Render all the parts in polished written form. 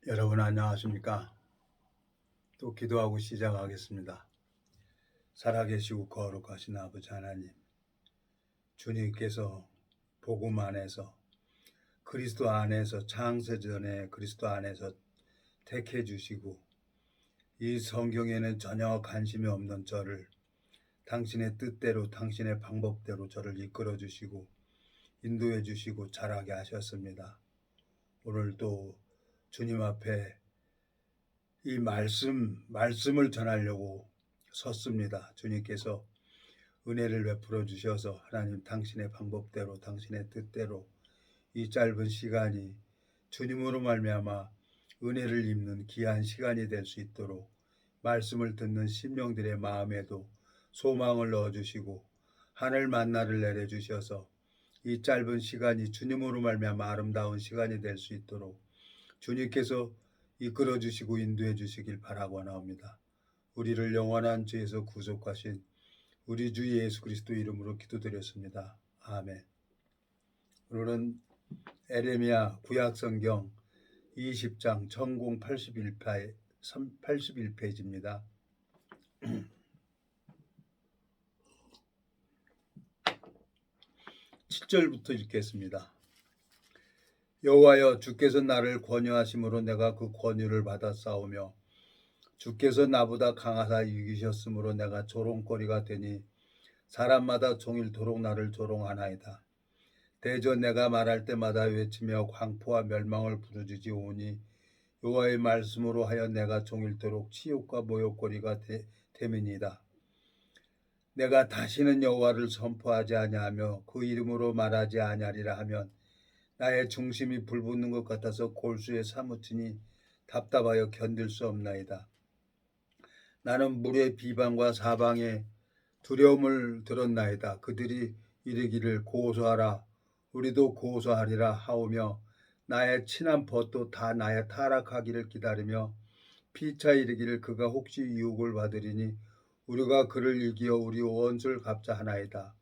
여러분 안녕하십니까? 또 기도하고 시작하겠습니다. 살아계시고 거룩하신 아버지 하나님, 주님께서 복음 안에서 그리스도 안에서 창세전에 그리스도 안에서 택해 주시고 이 성경에는 전혀 관심이 없는 저를 당신의 뜻대로 당신의 방법대로 저를 이끌어 주시고 인도해 주시고 자라게 하셨습니다. 오늘도 주님 앞에 이 말씀을 전하려고 섰습니다. 주님께서 은혜를 베풀어 주셔서 하나님 당신의 방법대로 당신의 뜻대로 이 짧은 시간이 주님으로 말미암아 은혜를 입는 귀한 시간이 될 수 있도록 말씀을 듣는 심령들의 마음에도 소망을 넣어주시고 하늘 만나를 내려주셔서 이 짧은 시간이 주님으로 말미암아 아름다운 시간이 될 수 있도록 주님께서 이끌어 주시고 인도해 주시길 바라고나옵니다. 우리를 영원한 죄에서 구속하신 우리 주 예수 그리스도 이름으로 기도드렸습니다. 아멘. 오늘은 에레미야 구약성경 20장 전공 81페이지입니다. 7절부터 읽겠습니다. 여호와여, 주께서 나를 권유하심으로 내가 그 권유를 받아 싸우며 주께서 나보다 강하사 이기셨으므로 내가 조롱거리가 되니 사람마다 종일토록 나를 조롱하나이다. 대저 내가 말할 때마다 외치며 광포와 멸망을 부르짖으오니 여호와의 말씀으로 하여 내가 종일토록 치욕과 모욕거리가 됨이니이다. 내가 다시는 여호와를 선포하지 아니하며 그 이름으로 말하지 아니하리라 하면 나의 중심이 불붙는 것 같아서 골수에 사무치니 답답하여 견딜 수 없나이다. 나는 물의 비방과 사방의 두려움을 들었나이다. 그들이 이르기를 고소하라, 우리도 고소하리라 하오며 나의 친한 벗도 다 나의 타락하기를 기다리며 피차 이르기를 그가 혹시 유혹을 받으리니 우리가 그를 이기어 우리 원수를 갚자 하나이다.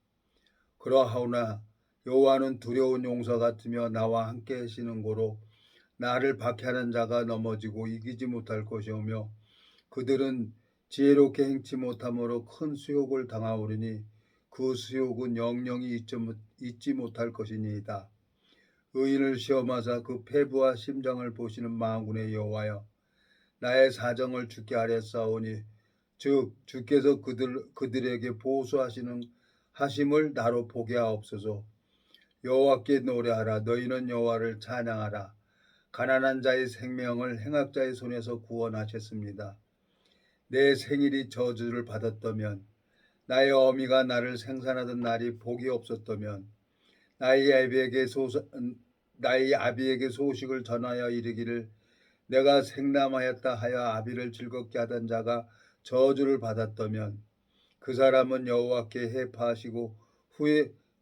그러하오나 여호와는 두려운 용사 같으며 나와 함께 하시는 고로 나를 박해하는 자가 넘어지고 이기지 못할 것이오며 그들은 지혜롭게 행치 못함으로 큰 수욕을 당하오리니 그 수욕은 영영이 잊지 못할 것이니이다. 의인을 시험하사 그 패부와 심장을 보시는 만군의 여호와여, 나의 사정을 주께 아뢰사오니 즉 주께서 그들에게 보수하심을 나로 보게 하옵소서. 여호와께 노래하라. 너희는 여호와를 찬양하라. 가난한 자의 생명을 행악자의 손에서 구원하셨습니다. 내 생일이 저주를 받았다면, 나의 어미가 나를 생산하던 날이 복이 없었다면, 나의 아비에게 소식을 전하여 이르기를 내가 생남하였다 하여 아비를 즐겁게 하던 자가 저주를 받았다면, 그 사람은 여호와께 해파하시고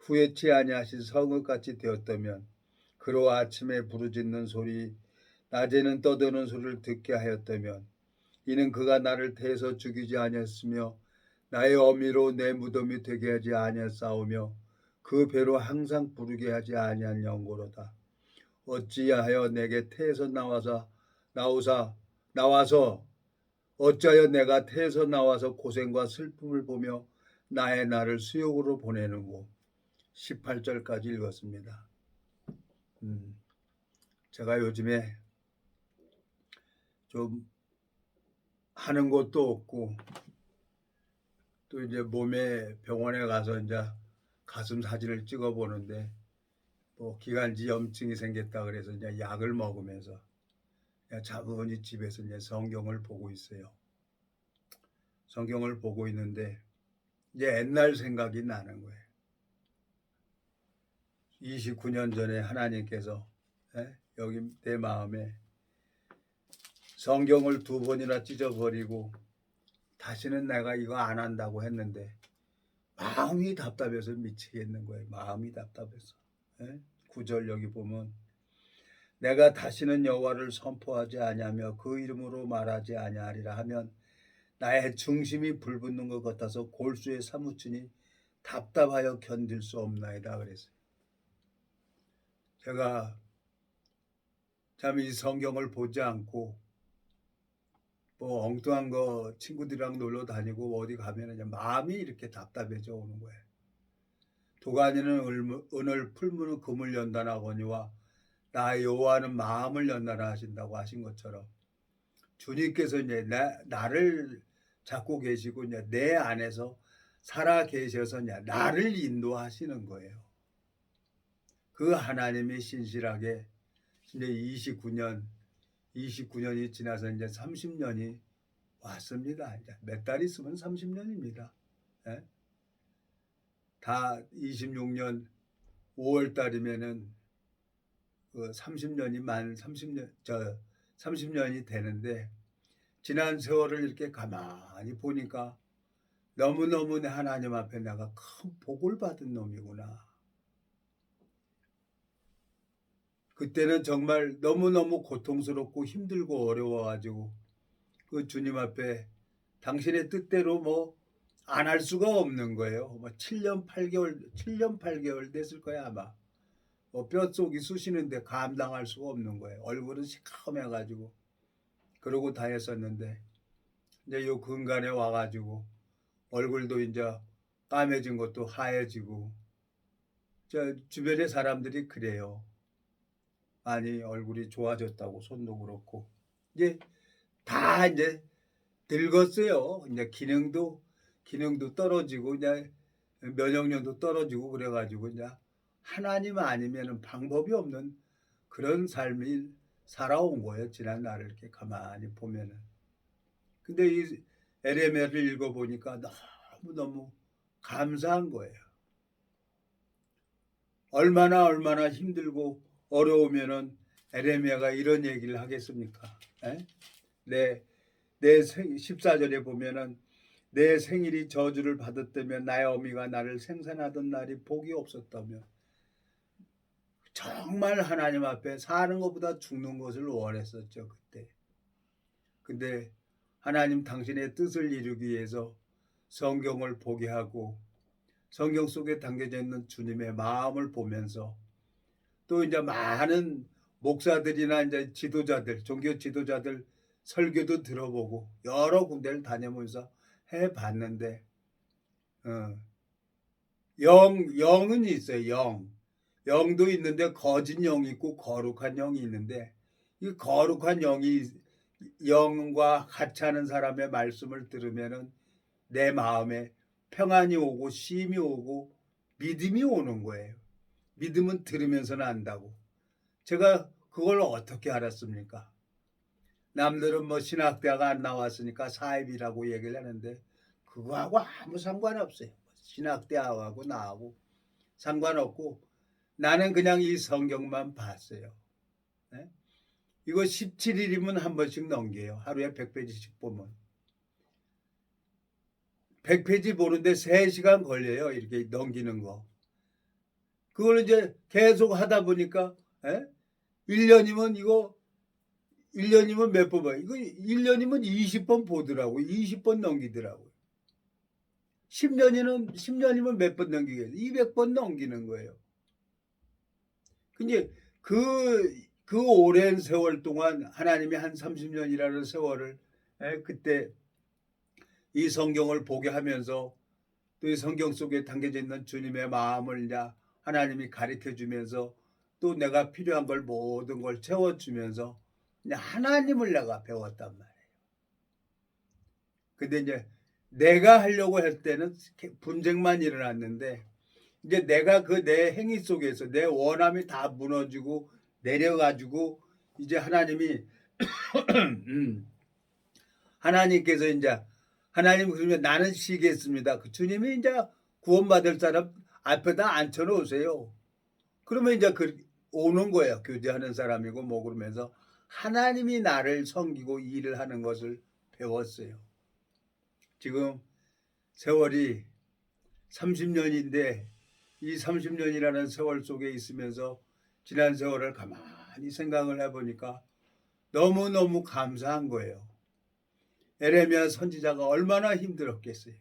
후회치 아니하신 성읍같이 되었다면, 그로 아침에 부르짖는 소리 낮에는 떠드는 소리를 듣게 하였다면, 이는 그가 나를 태에서 죽이지 아니했으며 나의 어미로 내 무덤이 되게 하지 아니했사오며 그 배로 항상 부르게 하지 아니한 영고로다. 어찌하여 내게 태에서 어찌하여 내가 태에서 나와서 고생과 슬픔을 보며 나의 날을 수욕으로 보내는고. 18절까지 읽었습니다. 제가 요즘에 좀 하는 것도 없고 또 이제 몸에 병원에 가서 이제 가슴 사진을 찍어 보는데 뭐 기관지 염증이 생겼다 그래서 이제 약을 먹으면서 차분히 집에서 이제 성경을 보고 있어요. 성경을 보고 있는데 이제 옛날 생각이 나는 거예요. 29년 전에 하나님께서 여기 내 마음에 성경을 2번이나 찢어버리고 다시는 내가 이거 안 한다고 했는데 마음이 답답해서 미치겠는 거예요. 마음이 답답해서. 9절 여기 보면 내가 다시는 여호와를 선포하지 아니하며 그 이름으로 말하지 아니하리라 하면 나의 중심이 불붙는 것 같아서 골수에 사무치니 답답하여 견딜 수 없나이다 그랬어요. 참 이 성경을 보지 않고 뭐 엉뚱한 거 친구들이랑 놀러 다니고 어디 가면은 그냥 마음이 이렇게 답답해져 오는 거예요. 도가니는 은을 풀무는 금을 연단하거니와 나 여호와는 마음을 연단하신다고 하신 것처럼 주님께서 이제 나를 잡고 계시고 이제 내 안에서 살아 계셔서 이제 나를 인도하시는 거예요. 그 하나님이 신실하게 이제 29년이 지나서 이제 30년이 왔습니다. 이제 몇 달 있으면 30년입니다. 예? 다 26년 5월 달이면은 그 30년이 만 30년이 되는데 지난 세월을 이렇게 가만히 보니까 너무너무 내 하나님 앞에 내가 큰 복을 받은 놈이구나. 그때는 정말 너무너무 고통스럽고 힘들고 어려워가지고 그 주님 앞에 당신의 뜻대로 뭐 안 할 수가 없는 거예요. 뭐 7년 8개월 됐을 거야 아마. 뭐 뼛속이 쑤시는데 감당할 수가 없는 거예요. 얼굴은 시커매가지고 그러고 다녔었는데 이제 요 근간에 와가지고 얼굴도 이제 까매진 것도 하얘지고 저 주변의 사람들이 그래요. 많이 얼굴이 좋아졌다고 손도 그렇고 이제 다 이제 늙었어요. 이제 기능도 떨어지고 이제 면역력도 떨어지고 그래가지고 이제 하나님 아니면은 방법이 없는 그런 삶이 살아온 거예요. 지난 날을 이렇게 가만히 보면은. 근데 이 에레미야를 읽어보니까 너무너무 감사한 거예요. 얼마나 힘들고 어려우면은 에레미야가 이런 얘기를 하겠습니까? 에? 내 14절에 보면은 내 생일이 저주를 받았다며 나의 어미가 나를 생산하던 날이 복이 없었다며 정말 하나님 앞에 사는 것보다 죽는 것을 원했었죠 그때. 근데 하나님 당신의 뜻을 이루기 위해서 성경을 보게 하고 성경 속에 담겨져 있는 주님의 마음을 보면서 또 이제 많은 목사들이나 이제 지도자들, 종교 지도자들 설교도 들어보고 여러 군데를 다녀보면서 해봤는데 영은 있어요. 영도 있는데 거짓 영이 있고 거룩한 영이 있는데 이 거룩한 영과 같이 하는 사람의 말씀을 들으면은 내 마음에 평안이 오고 쉼이 오고 믿음이 오는 거예요. 믿음은 들으면서는 안다고. 제가 그걸 어떻게 알았습니까? 남들은 뭐 신학대학 안 나왔으니까 사입이라고 얘기를 하는데 그거하고 아무 상관없어요. 신학대학하고 나하고 상관없고 나는 그냥 이 성경만 봤어요. 네? 이거 17일이면 한 번씩 넘겨요. 하루에 100페이지씩 보면. 100페이지 보는데 3시간 걸려요. 이렇게 넘기는 거. 그걸 이제 계속 하다 보니까 1년이면 이거 1년이면 몇 번 봐요. 이거 1년이면 20번 보더라고. 20번 넘기더라고요. 10년이면 몇 번 넘기겠어요? 200번 넘기는 거예요. 근데 그 오랜 세월 동안 하나님이 한 30년이라는 세월을 그때 이 성경을 보게 하면서 또 이 성경 속에 담겨져 있는 주님의 마음을 이제 하나님이 가르쳐 주면서 또 내가 필요한 걸 모든 걸 채워주면서 하나님을 내가 배웠단 말이에요. 근데 이제 내가 하려고 할 때는 분쟁만 일어났는데 이제 내가 그 내 행위 속에서 내 원함이 다 무너지고 내려가지고 이제 하나님이 하나님께서 이제 하나님 그러면 나는 쉬겠습니다. 그 주님이 이제 구원받을 사람 앞에다 앉혀놓으세요. 그러면 이제 오는 거예요. 교제하는 사람이고 뭐 그러면서 하나님이 나를 섬기고 일을 하는 것을 배웠어요. 지금 세월이 30년인데 이 30년이라는 세월 속에 있으면서 지난 세월을 가만히 생각을 해보니까 너무너무 감사한 거예요. 에레미야 선지자가 얼마나 힘들었겠어요.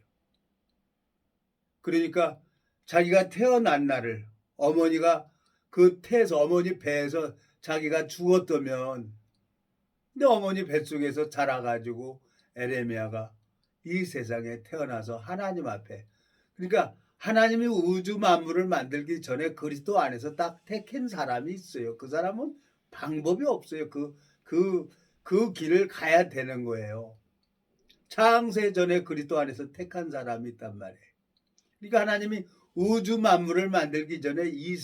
그러니까 자기가 태어난 날을 어머니가 그 태에서 어머니 배에서 자기가 죽었다면, 근데 어머니 뱃속에서 자라가지고 에레미야가 이 세상에 태어나서 하나님 앞에, 그러니까 하나님이 우주 만물을 만들기 전에 그리스도 안에서 딱 택한 사람이 있어요. 그 사람은 방법이 없어요. 그 길을 가야 되는 거예요. 창세 전에 그리스도 안에서 택한 사람이 있단 말이에요. 그러니까 하나님이 우주 만물을 만들기 전에 이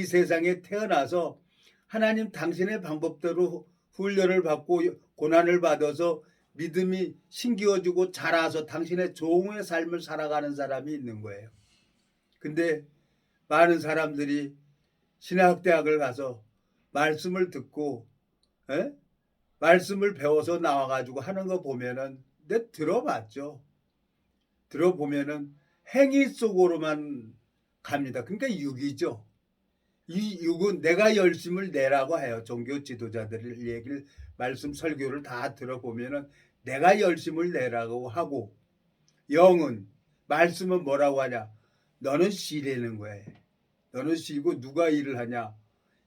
세상에 태어나서 하나님 당신의 방법대로 훈련을 받고 고난을 받아서 믿음이 심기어지고 자라서 당신의 종의 삶을 살아가는 사람이 있는 거예요. 근데 많은 사람들이 신학대학을 가서 말씀을 듣고 말씀을 배워서 나와가지고 하는 거 보면은, 내 들어봤죠. 들어보면은 행위 속으로만 갑니다. 그러니까 육이죠. 이 육은 내가 열심을 내라고 해요. 종교 지도자들 얘기를, 말씀 설교를 다 들어보면은 내가 열심을 내라고 하고, 영은, 말씀은 뭐라고 하냐? 너는 쉬라는 거예요. 너는 쉬고 누가 일을 하냐?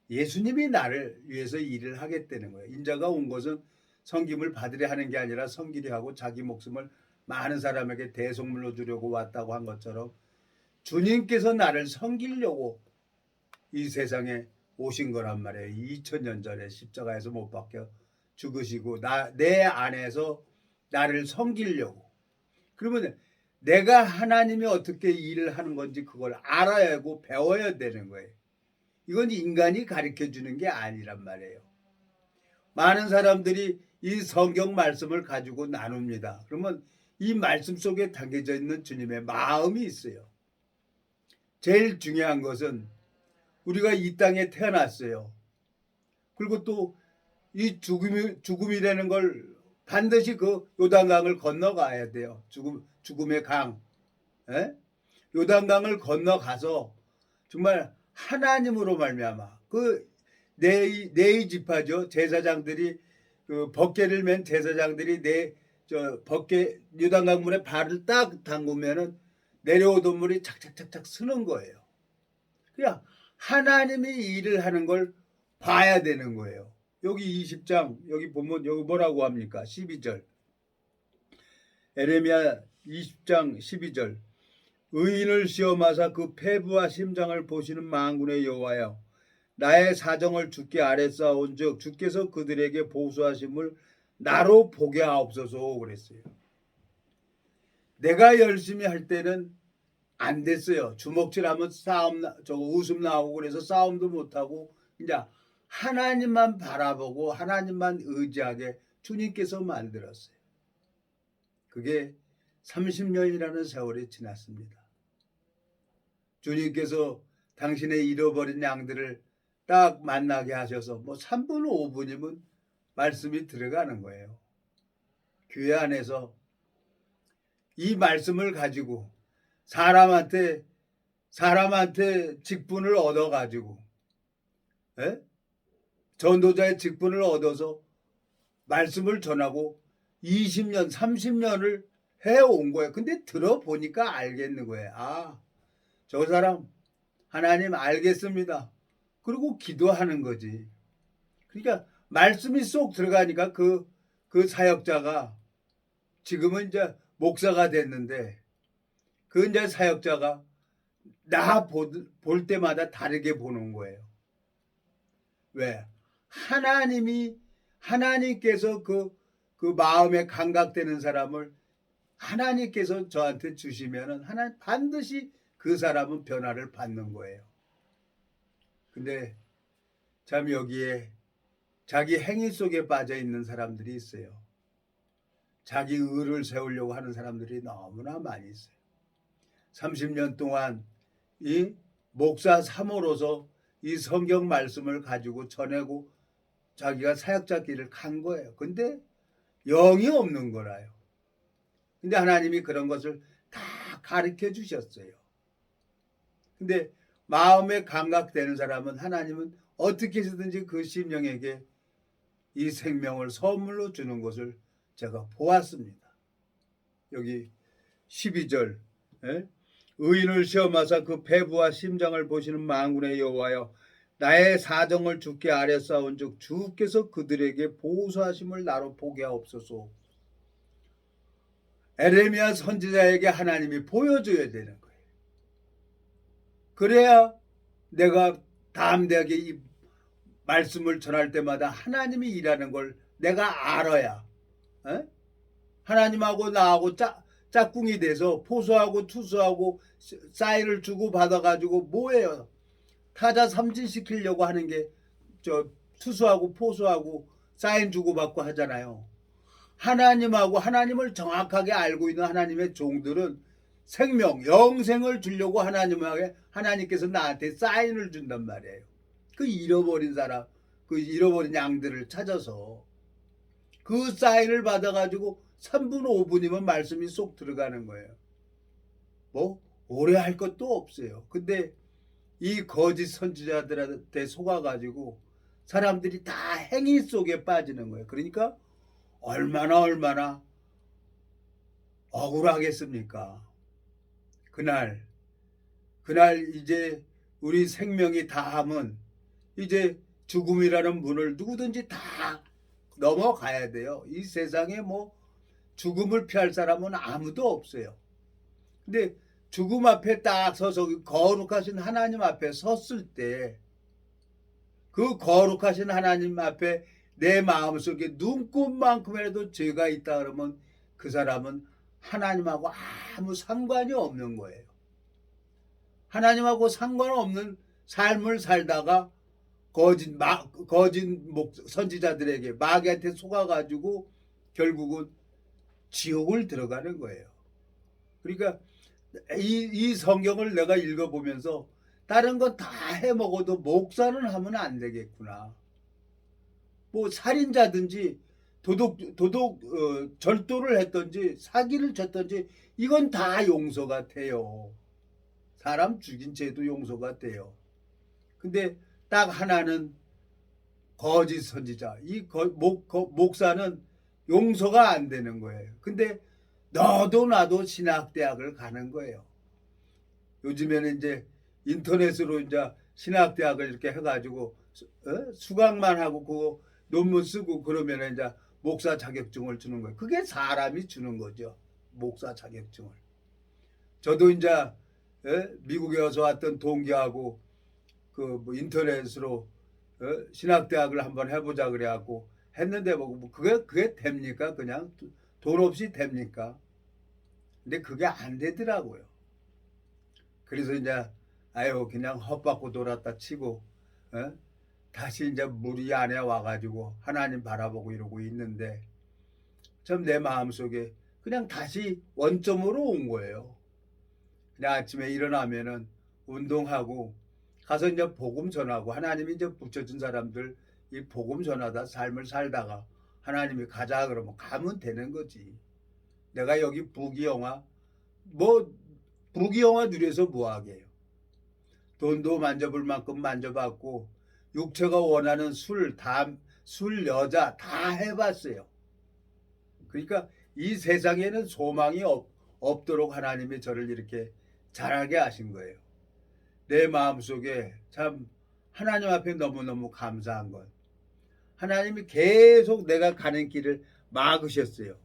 예수님이 나를 위해서 일을 하겠다는 거예요. 인자가 온 것은 섬김을 받으려 하는 게 아니라 섬기려 하고 자기 목숨을 많은 사람에게 대속물로 주려고 왔다고 한 것처럼, 주님께서 나를 섬기려고 이 세상에 오신 거란 말이에요. 2000년 전에 십자가에서 못 박혀 죽으시고 내 안에서 나를 섬기려고. 그러면 내가 하나님이 어떻게 일을 하는 건지 그걸 알아야 하고 배워야 되는 거예요. 이건 인간이 가르쳐 주는 게 아니란 말이에요. 많은 사람들이 이 성경 말씀을 가지고 나눕니다. 그러면 이 말씀 속에 담겨져 있는 주님의 마음이 있어요. 제일 중요한 것은 우리가 이 땅에 태어났어요. 그리고 또 이 죽음이라는 걸 반드시 그 요단강을 건너가야 돼요. 죽음의 강. 요단강을 건너가서 정말 하나님으로 말미암아, 그 네이 지파죠. 제사장들이, 그 벗개를 맨 제사장들이 벗개 요단강 물에 발을 딱 담그면은 내려오던 물이 착착착착 쓰는 거예요. 그냥 하나님이 일을 하는 걸 봐야 되는 거예요. 여기 20장 여기 보면 여기 뭐라고 합니까? 12절. 에레미야 20장 12절. 의인을 시험하사 그 패부와 심장을 보시는 만군의 여호와여, 나의 사정을 주께 아뢰사온즉 주께서 그들에게 보수하심을 나로 보게 하옵소서 그랬어요. 내가 열심히 할 때는 안 됐어요. 주먹질하면 웃음 나오고 그래서 싸움도 못하고, 이제 하나님만 바라보고 하나님만 의지하게 주님께서 만들었어요. 그게 30년이라는 세월이 지났습니다. 주님께서 당신의 잃어버린 양들을 딱 만나게 하셔서 3분 5분이면 말씀이 들어가는 거예요. 교회 안에서 이 말씀을 가지고 사람한테 직분을 얻어가지고, 전도자의 직분을 얻어서 말씀을 전하고 20년 30년을 해온 거예요. 근데 들어보니까 알겠는 거예요. 아, 저 사람 하나님 알겠습니다. 그리고 기도하는 거지. 그러니까 말씀이 쏙 들어가니까 그 사역자가 지금은 이제 목사가 됐는데, 그 이제 사역자가 나 볼 때마다 다르게 보는 거예요. 왜? 하나님께서 그 마음에 감각되는 사람을 하나님께서 저한테 주시면은 하나님 반드시 그 사람은 변화를 받는 거예요. 근데 참 여기에 자기 행위 속에 빠져 있는 사람들이 있어요. 자기 의를 세우려고 하는 사람들이 너무나 많이 있어요. 30년 동안 이 목사 3호로서 이 성경 말씀을 가지고 전하고 자기가 사역자 길을 간 거예요. 근데 영이 없는 거라요. 근데 하나님이 그런 것을 다 가르쳐 주셨어요. 근데 마음에 감각되는 사람은 하나님은 어떻게 해서든지 그 심령에게 이 생명을 선물로 주는 것을 제가 보았습니다. 여기 12절. 의인을 시험하사 그 배부와 심장을 보시는 만군의 여호와여, 나의 사정을 주께 아뢰싸운즉 주께서 그들에게 보호하심을 나로 보게 하옵소서. 에레미야 선지자에게 하나님이 보여줘야 되는 거예요. 그래야 내가 담대하게 이 말씀을 전할 때마다 하나님이 일하는 걸 내가 알아야, 에? 하나님하고 나하고 짝꿍이 돼서 포수하고 투수하고 사인을 주고 받아가지고 뭐예요? 타자 삼진시키려고 하는 게 저 투수하고 포수하고 사인 주고받고 하잖아요. 하나님하고 하나님을 정확하게 알고 있는 하나님의 종들은 생명, 영생을 주려고 하나님께서 나한테 사인을 준단 말이에요. 그 잃어버린 사람, 그 잃어버린 양들을 찾아서 그 사인을 받아가지고 3분, 5분이면 말씀이 쏙 들어가는 거예요. 뭐 오래 할 것도 없어요. 근데 이 거짓 선지자들한테 속아가지고 사람들이 다 행위 속에 빠지는 거예요. 그러니까 얼마나 억울하겠습니까? 그날 이제 우리 생명이 다하면 이제 죽음이라는 문을 누구든지 다 넘어가야 돼요. 이 세상에 뭐 죽음을 피할 사람은 아무도 없어요. 근데 죽음 앞에 딱 서서 거룩하신 하나님 앞에 섰을 때 그 거룩하신 하나님 앞에 내 마음속에 눈곱만큼이라도 죄가 있다 그러면 그 사람은 하나님하고 아무 상관이 없는 거예요. 하나님하고 상관없는 삶을 살다가 거짓 선지자들에게 마귀한테 속아가지고 결국은 지옥을 들어가는 거예요. 그러니까 이 성경을 내가 읽어보면서 다른 건 다 해먹어도 목사는 하면 안 되겠구나. 뭐 살인자든지 절도를 했든지 사기를 쳤든지 이건 다 용서가 돼요. 사람 죽인 죄도 용서가 돼요. 근데 딱 하나는 거짓 선지자, 이 목사는 용서가 안 되는 거예요. 근데 너도 나도 신학대학을 가는 거예요. 요즘에는 이제 인터넷으로 이제 신학대학을 이렇게 해가지고 수강만 하고 그거 논문 쓰고 그러면 이제 목사 자격증을 주는 거예요. 그게 사람이 주는 거죠. 목사 자격증을. 저도 이제 미국에 와서 왔던 동기하고 그 인터넷으로 신학대학을 한번 해보자 그래갖고 했는데 뭐 그게 됩니까? 그냥 돈 없이 됩니까? 근데 그게 안 되더라고요. 그래서 이제 아유 그냥 헛받고 돌았다 치고 다시 이제 무리 안에 와가지고 하나님 바라보고 이러고 있는데 참 내 마음속에 그냥 다시 원점으로 온 거예요. 그냥 아침에 일어나면은 운동하고 가서 이제 복음 전하고 하나님이 이제 붙여준 사람들 이 복음 전하다 삶을 살다가 하나님이 가자 그러면 가면 되는 거지. 내가 여기 부귀영화 뭐 부귀영화 누려서 뭐하게요. 돈도 만져볼 만큼 만져봤고 육체가 원하는 술 여자 다 해봤어요. 그러니까 이 세상에는 소망이 없도록 하나님이 저를 이렇게 자라게 하신 거예요. 내 마음속에 참 하나님 앞에 너무너무 감사한 건 하나님이 계속 내가 가는 길을 막으셨어요.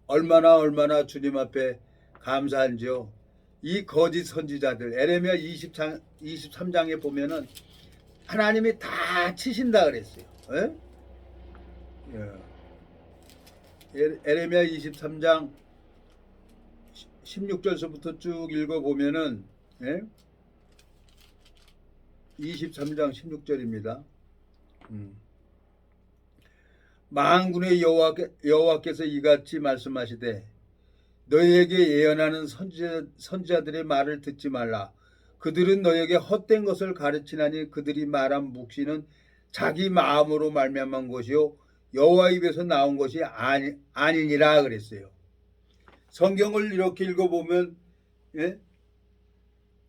얼마나 주님 앞에 감사한지요. 이 거짓 선지자들 에레미야 23장에 보면은 하나님이 다 치신다 그랬어요. 에레미야 23장 16절서부터 쭉 읽어보면은 23장 16절입니다. 만군의 여호와께서 이같이 말씀하시되 너희에게 예언하는 선지자들의 말을 듣지 말라. 그들은 너희에게 헛된 것을 가르치나니 그들이 말한 묵시는 자기 마음으로 말미암은 것이요 여호와 입에서 나온 것이 아니니라 그랬어요. 성경을 이렇게 읽어보면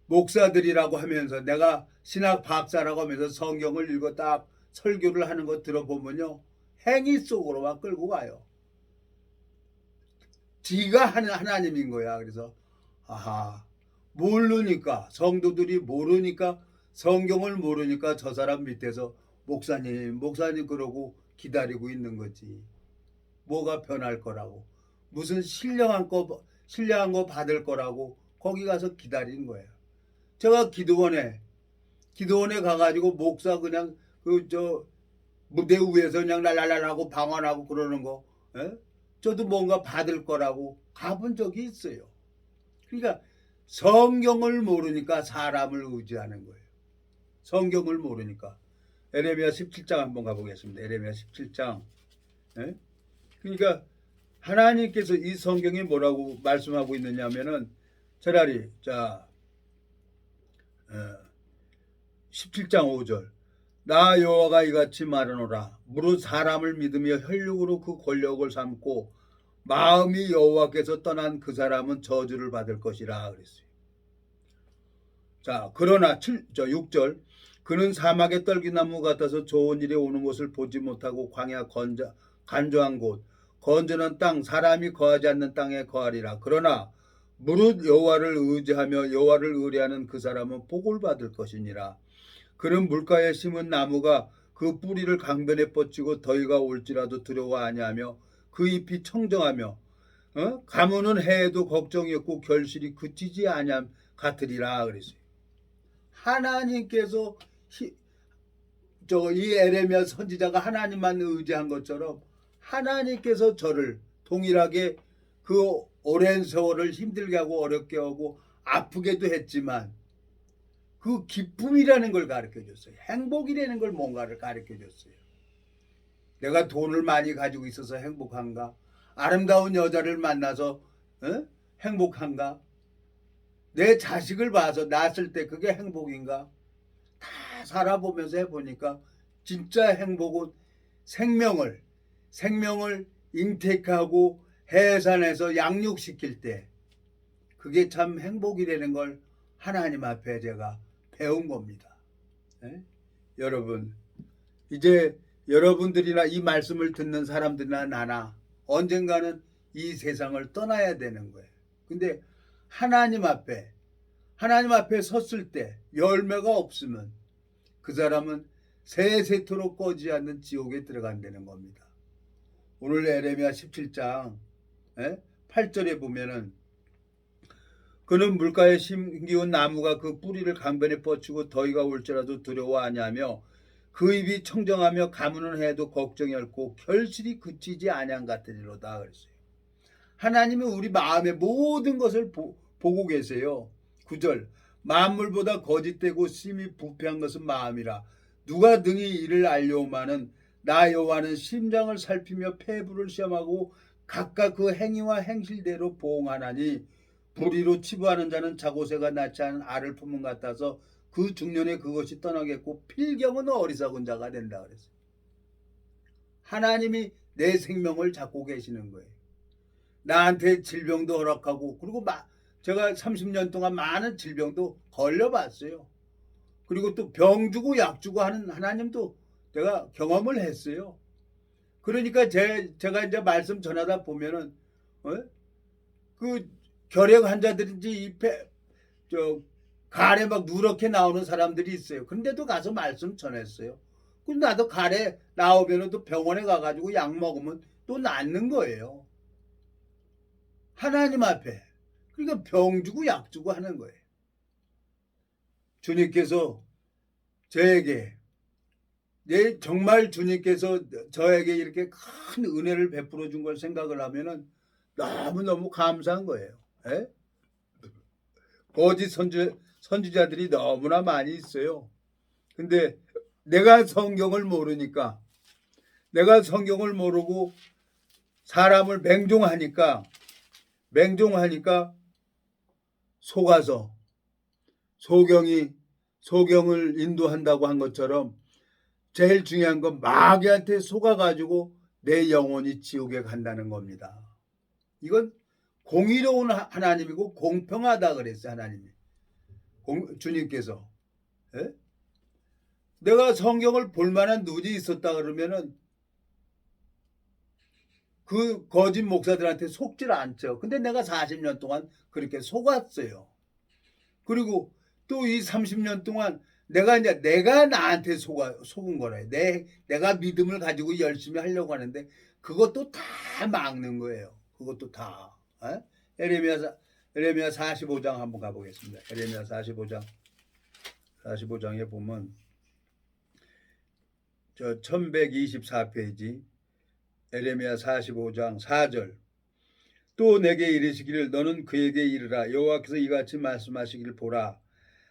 목사들이라고 하면서 내가 신학 박사라고 하면서 성경을 읽어 딱 설교를 하는 거 들어보면요 행위 속으로만 끌고 가요. 지가 하나님인 거야. 그래서 아하 모르니까, 성도들이 모르니까, 성경을 모르니까 저 사람 밑에서 목사님 그러고 기다리고 있는 거지. 뭐가 변할 거라고, 무슨 신령한 거 받을 거라고 거기 가서 기다리는 거예요. 제가 기도원에 가가지고 목사 그냥 무대 위에서 그냥 랄랄랄하고 방언하고 그러는 거, 에? 저도 뭔가 받을 거라고 가본 적이 있어요. 그러니까 성경을 모르니까 사람을 의지하는 거예요. 성경을 모르니까. 에레미야 17장 한번 가보겠습니다. 에레미야 17장. 에? 그러니까 하나님께서 이 성경에 뭐라고 말씀하고 있느냐면은 차라리 17장 5절, 나 여호와가 이같이 말하노라. 무릇 사람을 믿으며 혈육으로 그 권력을 삼고 마음이 여호와께서 떠난 그 사람은 저주를 받을 것이라 그랬어요. 자, 그러나 6절, 그는 사막의 떨기나무 같아서 좋은 일이 오는 것을 보지 못하고 광야 간조한 곳, 건전한 땅, 사람이 거하지 않는 땅에 거하리라. 그러나 무릇 여호와를 의지하며 여호와를 의뢰하는 그 사람은 복을 받을 것이니라. 그는 물가에 심은 나무가 그 뿌리를 강변에 뻗치고 더위가 올지라도 두려워 아니하며 그 잎이 청정하며 가무는 해에도 걱정이 없고 결실이 그치지 아니함 같으리라 그랬어요. 하나님께서 이 에레미야 선지자가 하나님만 의지한 것처럼 하나님께서 저를 동일하게 그 오랜 세월을 힘들게 하고 어렵게 하고 아프게도 했지만 그 기쁨이라는 걸 가르쳐줬어요. 행복이라는 걸 뭔가를 가르쳐줬어요. 내가 돈을 많이 가지고 있어서 행복한가? 아름다운 여자를 만나서 행복한가? 내 자식을 봐서 낳았을 때 그게 행복인가? 다 살아보면서 해보니까 진짜 행복은 생명을 인테크하고 해산해서 양육시킬 때 그게 참 행복이라는 걸 하나님 앞에 제가 배운 겁니다. 네? 여러분, 이제 여러분들이나 이 말씀을 듣는 사람들이나 나나 언젠가는 이 세상을 떠나야 되는 거예요. 근데 하나님 앞에 섰을 때 열매가 없으면 그 사람은 세세토록 꺼지지 않는 지옥에 들어간다는 겁니다. 오늘 에레미야 17장 8절에 보면은 그는 물가에 심기운 나무가 그 뿌리를 강변에 뻗치고 더위가 올지라도 두려워 아니하며 그 잎이 청정하며 가무는 해도 걱정이 없고 결실이 그치지 아니한 같으리로다 그랬어요. 하나님은 우리 마음의 모든 것을 보고 계세요. 9절, 만물보다 거짓되고 심히 부패한 것은 마음이라. 누가 능히 이를 알려오마는 나 여호와는 심장을 살피며 폐부를 시험하고 각각 그 행위와 행실대로 보응하나니 불의로 치부하는 자는 자고새가 낳지 않은 알을 품은 것 같아서 그 중년에 그것이 떠나겠고 필경은 어리석은 자가 된다 그랬어요. 하나님이 내 생명을 잡고 계시는 거예요. 나한테 질병도 허락하고 그리고 제가 30년 동안 많은 질병도 걸려봤어요. 그리고 또 병 주고 약 주고 하는 하나님도 내가 경험을 했어요. 그러니까 제가 이제 말씀 전하다 보면은 그 결핵 환자들인지 가래 막 누렇게 나오는 사람들이 있어요. 근데도 가서 말씀 전했어요. 근데 나도 가래 나오면은 또 병원에 가가지고 약 먹으면 또 낫는 거예요. 하나님 앞에. 그러니까 병 주고 약 주고 하는 거예요. 주님께서 저에게 정말 주님께서 저에게 이렇게 큰 은혜를 베풀어 준 걸 생각을 하면은 너무너무 감사한 거예요. 에? 거짓 선지자들이 너무나 많이 있어요. 근데 내가 성경을 모르고 사람을 맹종하니까 속아서 소경을 인도한다고 한 것처럼 제일 중요한 건 마귀한테 속아가지고 내 영혼이 지옥에 간다는 겁니다. 이건 공의로운 하나님이고 공평하다 그랬어요. 하나님이 주님께서. 에? 내가 성경을 볼 만한 눈이 있었다 그러면은 그 거짓 목사들한테 속질 않죠. 근데 내가 40년 동안 그렇게 속았어요. 그리고 또 이 30년 동안 내가 나한테 속은 거래. 내가 믿음을 가지고 열심히 하려고 하는데 그것도 다 막는 거예요. 그것도 다. 에? 에레미야 45장 한번 가보겠습니다. 에레미야 45장에 보면 저 1124페이지 에레미야 45장 4절. 또 내게 이르시기를 너는 그에게 이르라. 여호와께서 이같이 말씀하시기를 보라.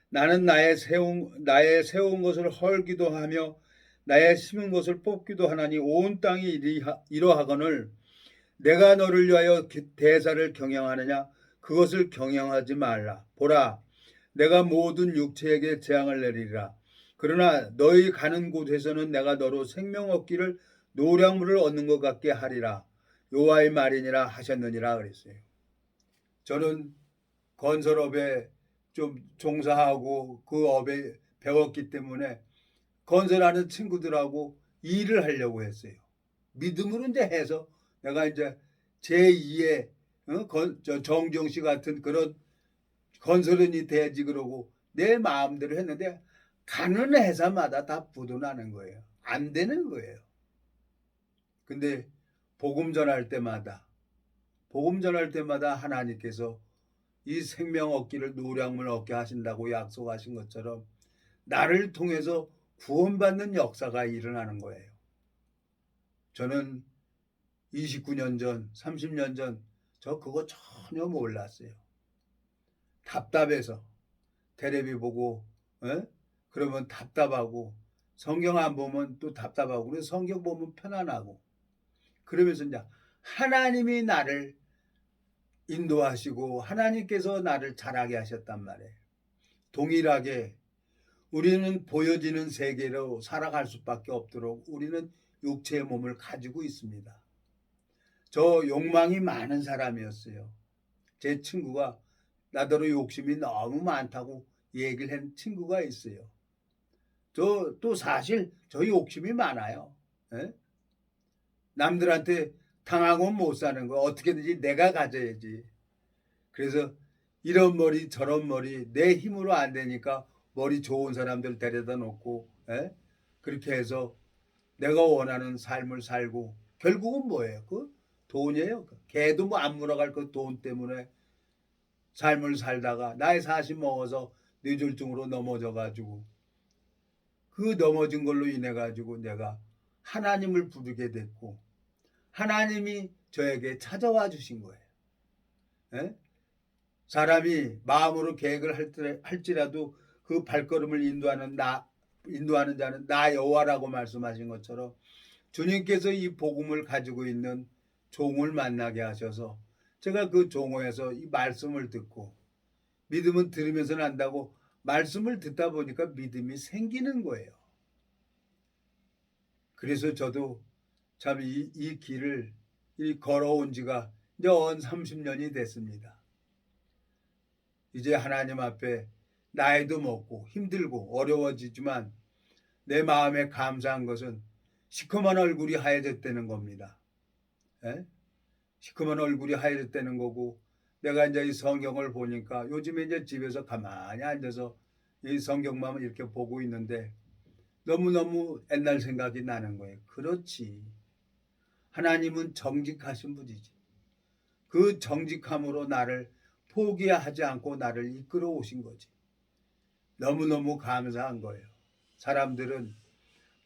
나는 나의 세운 것을 헐기도 하며 나의 심은 것을 뽑기도 하나니 온 땅이 이러하거늘 내가 너를 위하여 대사를 경영하느냐 그것을 경영하지 말라. 보라 내가 모든 육체에게 재앙을 내리리라. 그러나 너희 가는 곳에서는 내가 너로 생명 얻기를 노량물을 얻는 것 같게 하리라. 여호와의 말이니라 하셨느니라 그랬어요. 저는 건설업에 좀 종사하고 그 업에 배웠기 때문에 건설하는 친구들하고 일을 하려고 했어요. 믿음으로 이제 해서 내가 이제 제2의 정경 씨 같은 그런 건설원이 돼야지 그러고 내 마음대로 했는데 가는 회사마다 다 부도나는 거예요. 안 되는 거예요. 근데 복음 전할 때마다 하나님께서 이 생명 얻기를 노량물 얻게 하신다고 약속하신 것처럼 나를 통해서 구원받는 역사가 일어나는 거예요. 저는 29년 전, 30년 전 저 그거 전혀 몰랐어요. 답답해서 텔레비 보고 그러면 답답하고 성경 안 보면 또 답답하고 그래서 성경 보면 편안하고 그러면서 이제 하나님이 나를 인도하시고 하나님께서 나를 자라게 하셨단 말이에요. 동일하게 우리는 보여지는 세계로 살아갈 수밖에 없도록 우리는 육체의 몸을 가지고 있습니다. 저 욕망이 많은 사람이었어요. 제 친구가 나더러 욕심이 너무 많다고 얘기를 한 친구가 있어요. 또 사실 저 욕심이 많아요. 에? 남들한테 당하고는 못 사는 거 어떻게든지 내가 가져야지. 그래서 이런 머리 저런 머리 내 힘으로 안 되니까 머리 좋은 사람들 데려다 놓고 그렇게 해서 내가 원하는 삶을 살고 결국은 뭐예요? 그 돈이에요. 개도 뭐 안 물어갈 그 돈 때문에 삶을 살다가 나이 40 먹어서 뇌졸중으로 넘어져 가지고 그 넘어진 걸로 인해 가지고 내가 하나님을 부르게 됐고 하나님이 저에게 찾아와 주신 거예요. 에? 사람이 마음으로 계획을 할지라도 그 발걸음을 인도하는 자는 나 여호와라고 말씀하신 것처럼 주님께서 이 복음을 가지고 있는 종을 만나게 하셔서 제가 그 종호에서 이 말씀을 듣고 믿음은 들으면서 난다고 말씀을 듣다 보니까 믿음이 생기는 거예요. 그래서 저도 참 이 길을 걸어온 지가 이제 30년이 됐습니다. 이제 하나님 앞에 나이도 먹고 힘들고 어려워지지만 내 마음에 감사한 것은 시커먼 얼굴이 하얘졌다는 겁니다. 시커먼 얼굴이 하얘졌다는 거고 내가 이제 이 성경을 보니까 요즘에 이제 집에서 가만히 앉아서 이 성경만 이렇게 보고 있는데 너무너무 옛날 생각이 나는 거예요. 그렇지. 하나님은 정직하신 분이지. 그 정직함으로 나를 포기하지 않고 나를 이끌어 오신 거지. 너무너무 감사한 거예요. 사람들은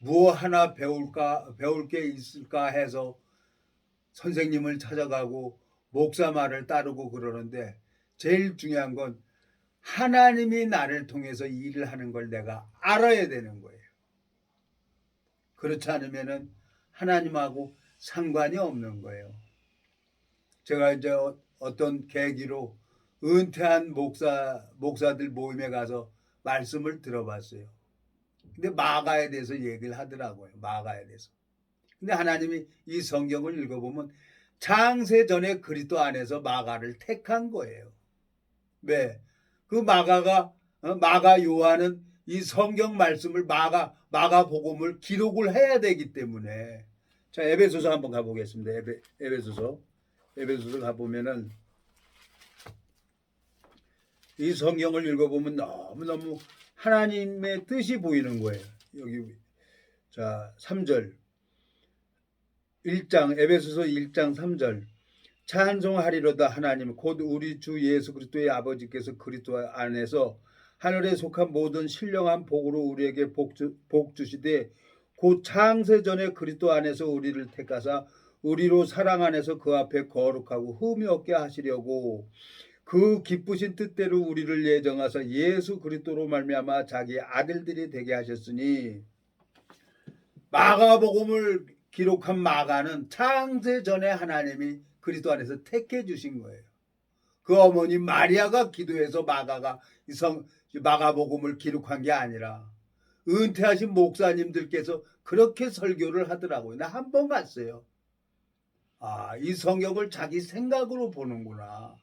무엇 하나 배울 게 있을까 해서 선생님을 찾아가고 목사 말을 따르고 그러는데 제일 중요한 건 하나님이 나를 통해서 일을 하는 걸 내가 알아야 되는 거예요. 그렇지 않으면은 하나님하고 상관이 없는 거예요. 제가 이제 어떤 계기로 은퇴한 목사들 모임에 가서 말씀을 들어봤어요. 근데 마가에 대해서 얘기를 하더라고요. 마가에 대해서. 근데 하나님이 이 성경을 읽어보면 장세 전에 그리스도 안에서 마가를 택한 거예요. 왜? 그 마가 요한은 이 성경 말씀을 마가 복음을 기록을 해야 되기 때문에 자 에베소서 한번 가보겠습니다. 에베소서 가보면은 이 성경을 읽어보면 너무너무 하나님의 뜻이 보이는 거예요. 여기 자 3절 1장 에베소서 1장 3절 찬송하리로다 하나님 곧 우리 주 예수 그리스도의 아버지께서 그리스도 안에서 하늘에 속한 모든 신령한 복으로 우리에게 복 주시되 곧 창세 전에 그리스도 안에서 우리를 택하사 우리로 사랑 안에서 그 앞에 거룩하고 흠이 없게 하시려고 그 기쁘신 뜻대로 우리를 예정하사 예수 그리스도로 말미암아 자기 아들들이 되게 하셨으니 마가복음을 기록한 마가는 창세 전에 하나님이 그리스도 안에서 택해 주신 거예요. 그 어머니 마리아가 기도해서 마가가 마가복음을 기록한 게 아니라 은퇴하신 목사님들께서 그렇게 설교를 하더라고요. 나 한 번 갔어요. 아, 이 성경을 자기 생각으로 보는구나.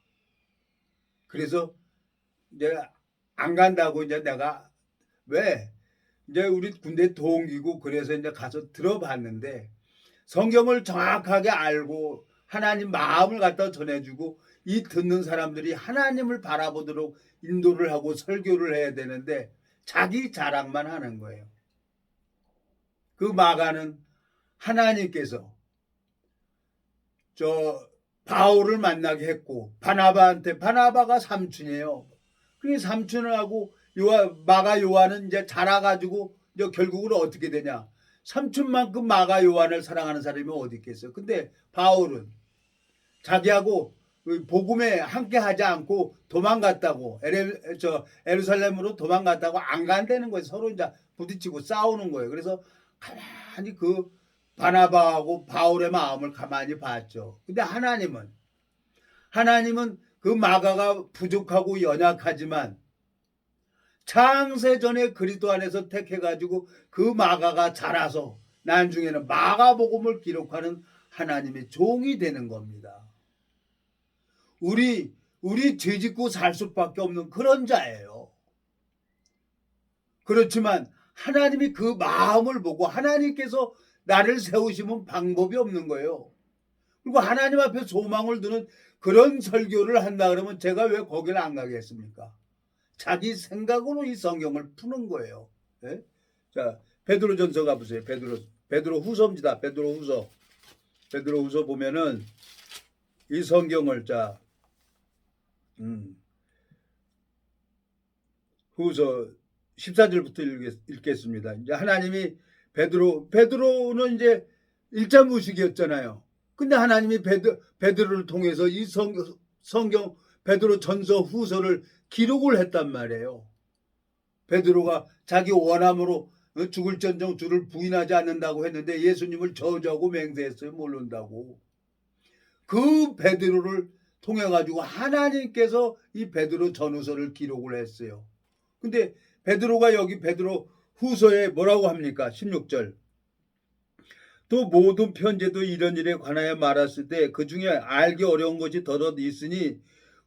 그래서 이제 안 간다고 이제 내가 왜 이제 우리 군대 동기고 그래서 이제 가서 들어봤는데 성경을 정확하게 알고 하나님 마음을 갖다 전해주고 이 듣는 사람들이 하나님을 바라보도록 인도를 하고 설교를 해야 되는데 자기 자랑만 하는 거예요. 그 마가는 하나님께서 저 바울을 만나게 했고 바나바가 삼촌이에요. 그 삼촌하고 마가 요한은 이제 자라가지고 이제 결국은 어떻게 되냐? 삼촌만큼 마가 요한을 사랑하는 사람이 어디 있겠어요? 근데 바울은 자기하고 복음에 함께 하지 않고 도망갔다고 에루살렘으로 도망갔다고 안 간다는 거예요. 서로 이제 부딪히고 싸우는 거예요. 그래서 가만히 그 바나바하고 바울의 마음을 가만히 봤죠. 근데 하나님은 그 마가가 부족하고 연약하지만 창세전에 그리스도 안에서 택해가지고 그 마가가 자라서 나중에는 마가복음을 기록하는 하나님의 종이 되는 겁니다. 우리 죄짓고 살 수밖에 없는 그런 자예요. 그렇지만 하나님이 그 마음을 보고 하나님께서 나를 세우시면 방법이 없는 거예요. 그리고 하나님 앞에 소망을 두는 그런 설교를 한다 그러면 제가 왜 거기를 안 가겠습니까? 자기 생각으로 이 성경을 푸는 거예요. 네? 자, 베드로전서 가보세요. 베드로 후서입니다. 베드로 후서 보면은 이 성경을 후서 14절부터 읽겠습니다. 이제 하나님이 베드로는 이제 일자 무식이었잖아요. 근데 하나님이 베드로를 통해서 이 성경 베드로 전서 후서를 기록을 했단 말이에요. 베드로가 자기 원함으로 죽을전정 주를 부인하지 않는다고 했는데 예수님을 저주하고 맹세했어요. 모른다고. 그 베드로를 통해 가지고 하나님께서 이 베드로 전후서를 기록을 했어요. 근데 베드로가 여기 베드로 후서에 뭐라고 합니까? 16절. 또 모든 편제도 이런 일에 관하여 말했을 때 그 중에 알기 어려운 것이 더러 있으니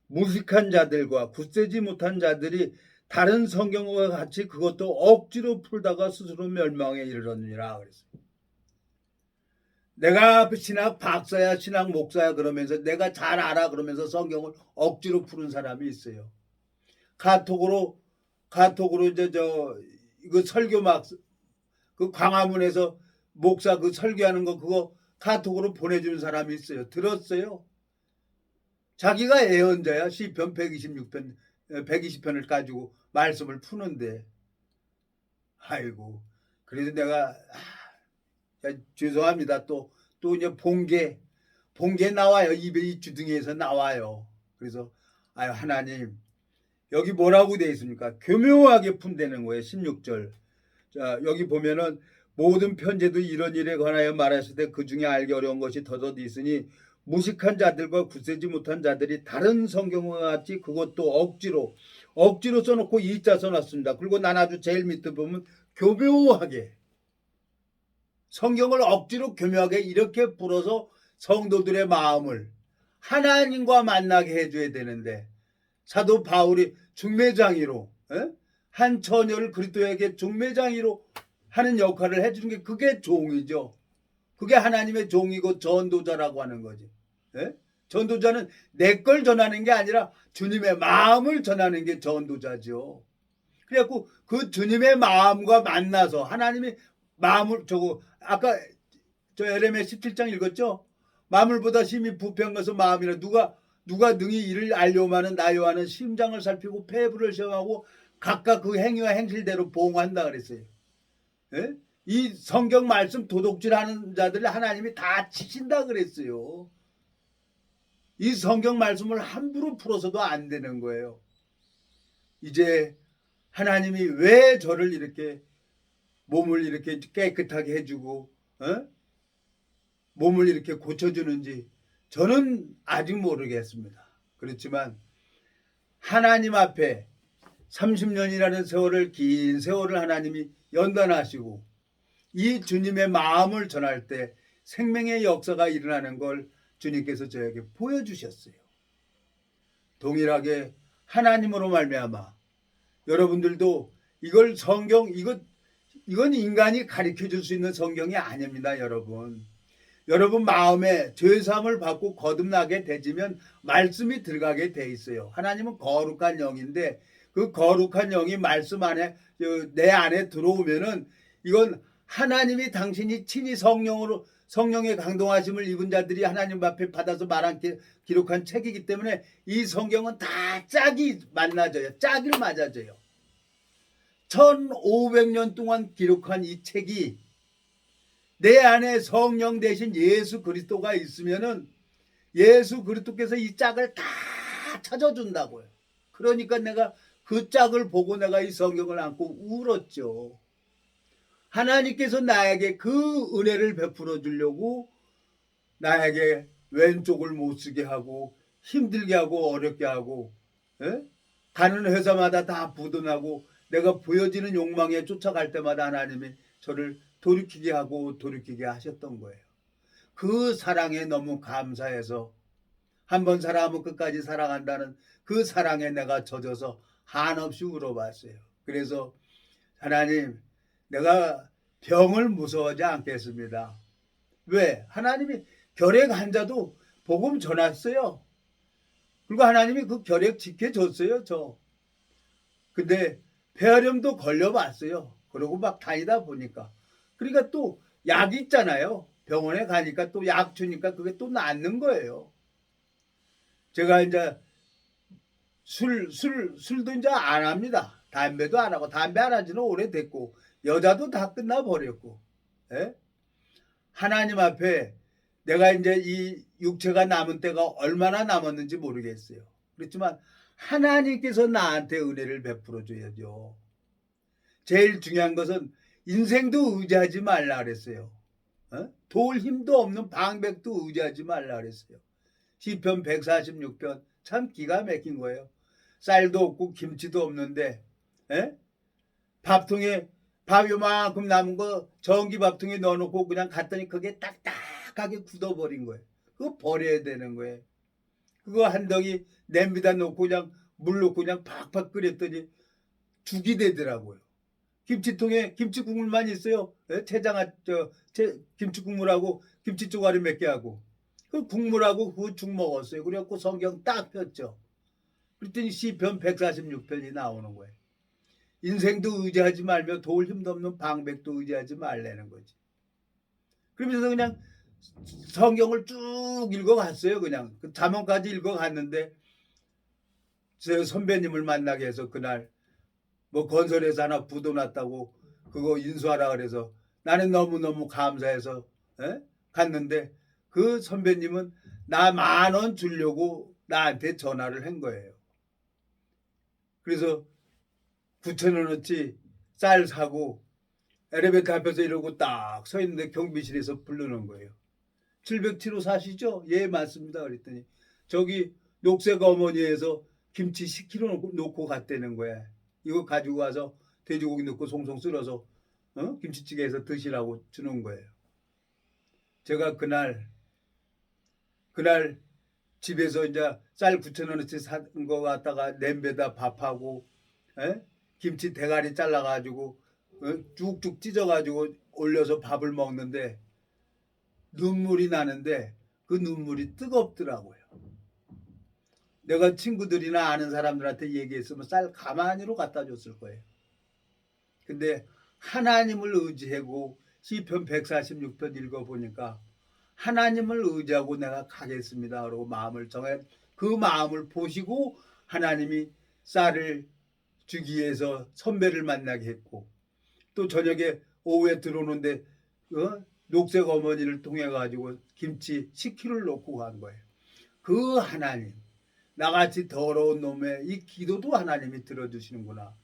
무식한 자들과 굳세지 못한 자들이 다른 성경과 같이 그것도 억지로 풀다가 스스로 멸망에 이르렀느니라 그랬어요. 내가 신학 박사야 신학 목사야 그러면서 내가 잘 알아 그러면서 성경을 억지로 푸는 사람이 있어요. 카톡으로 이제 이거 설교 그 광화문에서 목사 그 설교하는 거 그거 카톡으로 보내주는 사람이 있어요. 들었어요? 자기가 예언자야. 시편 120편을 가지고 말씀을 푸는데 아이고 그래서 내가 죄송합니다. 또 이제 본게 나와요. 입에 이 주둥이에서 나와요. 그래서 아유 하나님 여기 뭐라고 되어 있습니까? 교묘하게 푼다는 거예요. 16절. 자 여기 보면은 모든 편제도 이런 일에 관하여 말했을 때 그 중에 알기 어려운 것이 더더 있으니 무식한 자들과 굳세지 못한 자들이 다른 성경과 같이 그것도 억지로 써놓고 이자 써놨습니다. 그리고 난 아주 제일 밑에 보면 교묘하게 성경을 억지로 교묘하게 이렇게 풀어서 성도들의 마음을 하나님과 만나게 해줘야 되는데 사도 바울이 중매장이로 한 처녀를 그리스도에게 중매장이로 하는 역할을 해주는 게 그게 종이죠. 그게 하나님의 종이고 전도자라고 하는 거지. 전도자는 내 걸 전하는 게 아니라 주님의 마음을 전하는 게 전도자죠. 그래갖고 그 주님의 마음과 만나서 하나님이 마음을 아까 저 에레미야 17장 읽었죠? 마물보다 심히 부패한 것은 마음이라 누가 능히 이를 알려마는 나 여호와는 심장을 살피고 폐부를 시험하고 각각 그 행위와 행실대로 보응한다 그랬어요. 예? 이 성경 말씀 도둑질하는 자들을 하나님이 다 치신다 그랬어요. 이 성경 말씀을 함부로 풀어서도 안 되는 거예요. 이제 하나님이 왜 저를 이렇게 몸을 이렇게 깨끗하게 해주고 몸을 이렇게 고쳐주는지 저는 아직 모르겠습니다. 그렇지만 하나님 앞에 30년이라는 세월을 긴 세월을 하나님이 연단하시고 이 주님의 마음을 전할 때 생명의 역사가 일어나는 걸 주님께서 저에게 보여주셨어요. 동일하게 하나님으로 말미암아 여러분들도 이걸 이건 인간이 가르쳐줄 수 있는 성경이 아닙니다. 여러분 마음에 죄사함을 받고 거듭나게 되지면 말씀이 들어가게 돼 있어요. 하나님은 거룩한 영인데 그 거룩한 영이 말씀 안에 내 안에 들어오면은 이건 하나님이 당신이 친히 성령의 강동하심을 입은 자들이 하나님 앞에 받아서 기록한 책이기 때문에 이 성경은 다 짝이 만나져요. 짝을 맞아져요. 1500년 동안 기록한 이 책이 내 안에 성령 대신 예수 그리스도가 있으면은 예수 그리스도께서 이 짝을 다 찾아준다고요. 그러니까 내가 그 짝을 보고 내가 이 성경을 안고 울었죠. 하나님께서 나에게 그 은혜를 베풀어 주려고 나에게 왼쪽을 못 쓰게 하고 힘들게 하고 어렵게 하고 가는 회사마다 다 부도나고 내가 보여지는 욕망에 쫓아갈 때마다 하나님이 저를 돌이키게 하셨던 거예요. 그 사랑에 너무 감사해서 한번 사랑하면 끝까지 사랑한다는 그 사랑에 내가 젖어서 한없이 울어봤어요. 그래서 하나님 내가 병을 무서워하지 않겠습니다. 왜? 하나님이 결핵 환자도 복음 전했어요. 그리고 하나님이 그 결핵 지켜줬어요. 근데 폐활염도 걸려봤어요. 그러고 막 다니다 보니까. 그러니까 또 약 있잖아요. 병원에 가니까 또 약 주니까 그게 또 낫는 거예요. 제가 이제 술도 이제 안 합니다. 담배도 안 하고 담배 안 한 지는 오래됐고 여자도 다 끝나버렸고 하나님 앞에 내가 이제 이 육체가 남은 때가 얼마나 남았는지 모르겠어요. 그렇지만 하나님께서 나한테 은혜를 베풀어 줘야죠. 제일 중요한 것은 인생도 의지하지 말라 그랬어요. 도울 힘도 없는 방백도 의지하지 말라 그랬어요. 시편 146편 참 기가 막힌 거예요. 쌀도 없고 김치도 없는데 밥통에 밥 요만큼 남은 거 전기 밥통에 넣어놓고 그냥 갔더니 그게 딱딱하게 굳어버린 거예요. 그거 버려야 되는 거예요. 그거 한 덩이 냄비다 놓고 그냥 물 넣고 그냥 팍팍 끓였더니 죽이 되더라고요. 김치통에 김치국물만 있어요. 김치국물하고 김치 쪼가리 몇 개 하고 그 국물하고 그 죽 먹었어요. 그래갖고 성경 딱 폈죠. 그랬더니 시편 146편이 나오는 거예요. 인생도 의지하지 말며 도울 힘도 없는 방백도 의지하지 말라는 거지. 그러면서 그냥 성경을 쭉 읽어갔어요. 그냥 잠언까지 읽어갔는데 제 선배님을 만나게 해서 그날 뭐 건설회사 하나 부도 났다고 그거 인수하라 그래서 나는 너무너무 감사해서 갔는데 그 선배님은 나 10,000원 주려고 나한테 전화를 한 거예요. 그래서 9,000원어치 쌀 사고 엘리베이터 앞에서 이러고 딱 서 있는데 경비실에서 부르는 거예요. 707호 사시죠? 예 맞습니다. 그랬더니 저기 녹색 어머니에서 김치 10kg 놓고 갔다는 거야. 이거 가지고 와서 돼지고기 넣고 송송 쓸어서 김치찌개에서 드시라고 주는 거예요. 제가 그날 집에서 이제 쌀 9,000원어치 산 거 갖다가 냄비에다 밥하고 김치 대가리 잘라가지고 쭉쭉 찢어가지고 올려서 밥을 먹는데 눈물이 나는데 그 눈물이 뜨겁더라고요. 내가 친구들이나 아는 사람들한테 얘기했으면 쌀 가마니로 갖다 줬을 거예요. 근데 하나님을 의지하고 시편 146편 읽어보니까 하나님을 의지하고 내가 가겠습니다. 그러고 마음을 정해 그 마음을 보시고 하나님이 쌀을 주기 위해서 선배를 만나게 했고 또 저녁에 오후에 들어오는데 녹색 어머니를 통해 가지고 김치 10kg를 놓고 간 거예요. 그 하나님 나같이 더러운 놈의 이 기도도 하나님이 들어주시는구나.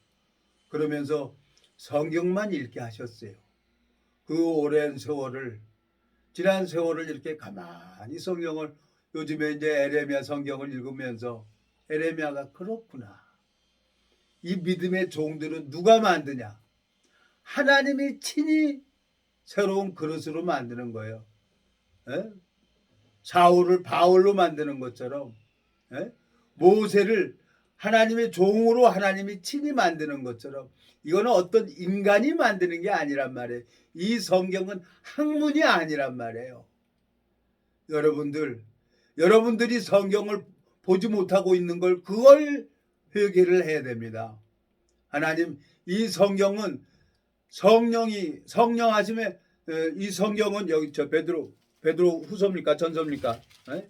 그러면서 성경만 읽게 하셨어요. 그 오랜 세월을 지난 세월을 이렇게 가만히 성경을 요즘에 이제 에레미야 성경을 읽으면서 에레미야가 그렇구나. 이 믿음의 종들은 누가 만드냐? 하나님이 친히 새로운 그릇으로 만드는 거예요. 에? 사울을 바울로 만드는 것처럼 에? 모세를 하나님의 종으로 하나님이 친히 만드는 것처럼 이거는 어떤 인간이 만드는 게 아니란 말이에요. 이 성경은 학문이 아니란 말이에요. 여러분들이 성경을 보지 못하고 있는 걸 그걸 회개를 해야 됩니다. 하나님 이 성경은 성령 하심에 이 성경은 여기 저 베드로 후서입니까 전서입니까? 에?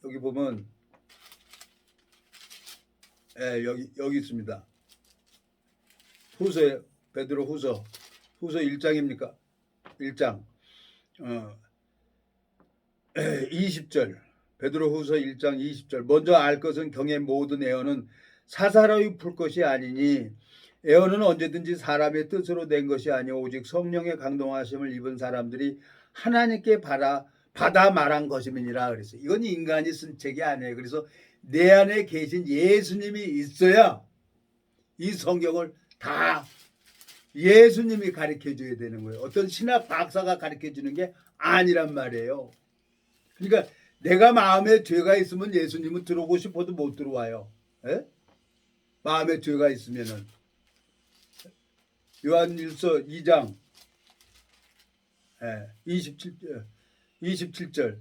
여기 보면 여기 있습니다. 후서에 베드로 후서 1장입니까? 1장 20절 베드로 후서 1장 20절 먼저 알 것은 경의 모든 애언은 사사로이 풀 것이 아니니 애언은 언제든지 사람의 뜻으로 된 것이 아니오 오직 성령의 강동하심을 입은 사람들이 하나님께 받아 말한 것임이니라 그랬어요. 이건 인간이 쓴 책이 아니에요. 그래서 내 안에 계신 예수님이 있어야 이 성경을 다 예수님이 가르쳐 줘야 되는 거예요. 어떤 신학 박사가 가르쳐 주는 게 아니란 말이에요. 그러니까 내가 마음에 죄가 있으면 예수님은 들어오고 싶어도 못 들어와요. 에? 마음에 죄가 있으면은 요한일서 2장 27절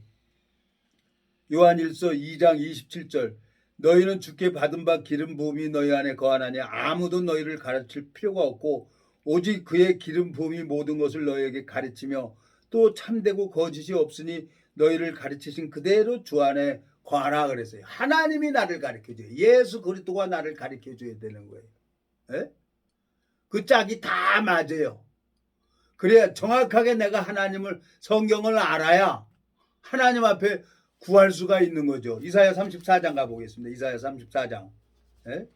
요한일서 2장 27절 너희는 주께 받은 바 기름 부음이 너희 안에 거하나니 아무도 너희를 가르칠 필요가 없고 오직 그의 기름 부음이 모든 것을 너희에게 가르치며 또 참되고 거짓이 없으니 너희를 가르치신 그대로 주 안에 거하라 그랬어요. 하나님이 나를 가르쳐줘요. 예수 그리스도가 나를 가르쳐줘야 되는 거예요. 에? 그 짝이 다 맞아요. 그래야 정확하게 내가 하나님을 성경을 알아야 하나님 앞에 구할 수가 있는 거죠. 이사야 34장 가보겠습니다. 이사야 34장. 에?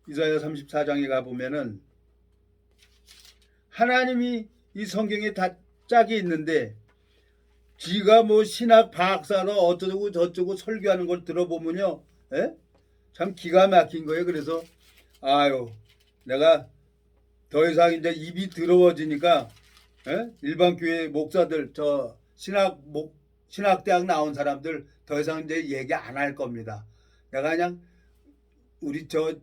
이사야 34장에 가보면은 하나님이 이 성경에 다 짝이 있는데 지가 뭐 신학 박사로 어쩌고 저쩌고 설교하는 걸 들어보면요. 에? 참 기가 막힌 거예요. 그래서 아유 내가 더 이상 이제 입이 더러워지니까 일반 교회 목사들 저 신학대학 나온 사람들 더 이상 이제 얘기 안 할 겁니다. 내가 그냥 우리 저